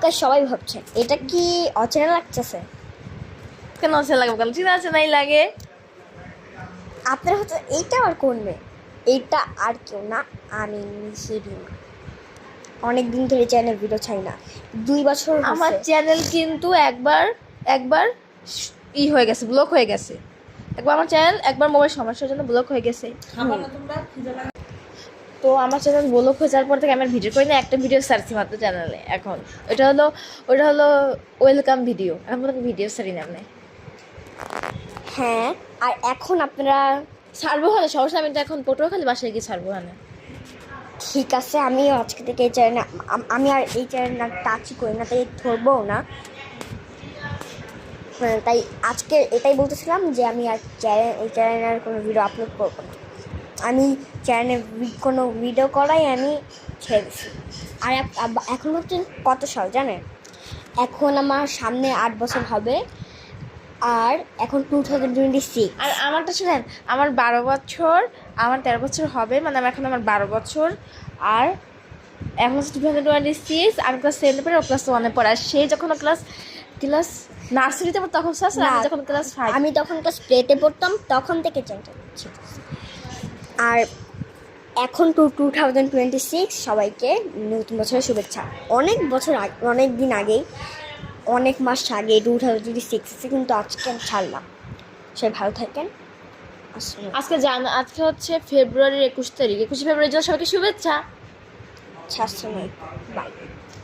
তো সবাই ভাবছে এটা কি অচেনা লাগতেছে। কেন অচেনা লাগবে, কেন চিনা চেনাই লাগে। আপনারা হচ্ছে এইটা আর করবে, এইটা আর কেউ না, আমি রিমা। অনেক দিন ধরে চ্যানেল ভিডিও ছাই না, 2 বছর আমার হয়েছে। চ্যানেল কিন্তু একবার হয়ে গেছে, ব্লক হয়ে গেছে। একবার আমার চ্যানেল মোবাইল সমস্যার জন্য ব্লক হয়ে গেছে। তো আমার চ্যানেল ব্লক হয়ে যাওয়ার পর থেকে আমি ভিডিও করি না, একটা ভিডিও ছাড়ছি মাত্র চ্যানেলে। এখন ওটা হলো ওয়েলকাম ভিডিও, এখন ভিডিও ছাড়ি না আমি। হ্যাঁ, আর এখন আপনারা ছাড়বো হলে সমস্যা, আমি তো এখন পটুয়াখালী বাসায় গিয়ে ছাড়বো হলে। ঠিক আছে, আমি আজকে থেকে এই চ্যানেল আমি আর এই চ্যানেল টাচই করি না, তাই ধরবো না। তাই আজকে এটাই বলতেছিলাম যে আমি আর এই চ্যানেলের কোনো ভিডিও আপলোড করবো না। আমি চ্যানেলে কোনো ভিডিও করাই আমি ছেড়ে দিচ্ছি। আর এখন হচ্ছে কত সাল জানেন? এখন আমার সামনে 8 বছর হবে, আর এখন 2026। আর আমারটা শুনেন, আমার 12 বছর, আমার 13 বছর হবে, মানে এখন আমার 12 বছর। আর এখন হচ্ছে 2026, আমি ক্লাস 7 পড়ে, ও ক্লাস 1 পড়ে। আর সে যখন ক্লাস নার্সারিতে পড়তো তখন আমি যখন ক্লাস 5। আমি তখন ক্লাস প্লেতে পড়তাম, তখন থেকে চ্যানেলটা ছিল। আর এখন 2026 সবাইকে নতুন বছরের শুভেচ্ছা। অনেক বছর আগে, অনেক দিন আগেই, অনেক মাস আগে 2026 কিন্তু আজকে আমি ছাড়লাম। সবাই ভালো থাকেন। আজকে হচ্ছে ফেব্রুয়ারির 21 তারিখ। 21 ফেব্রুয়ারির জন্য সবাইকে শুভেচ্ছা। বাই।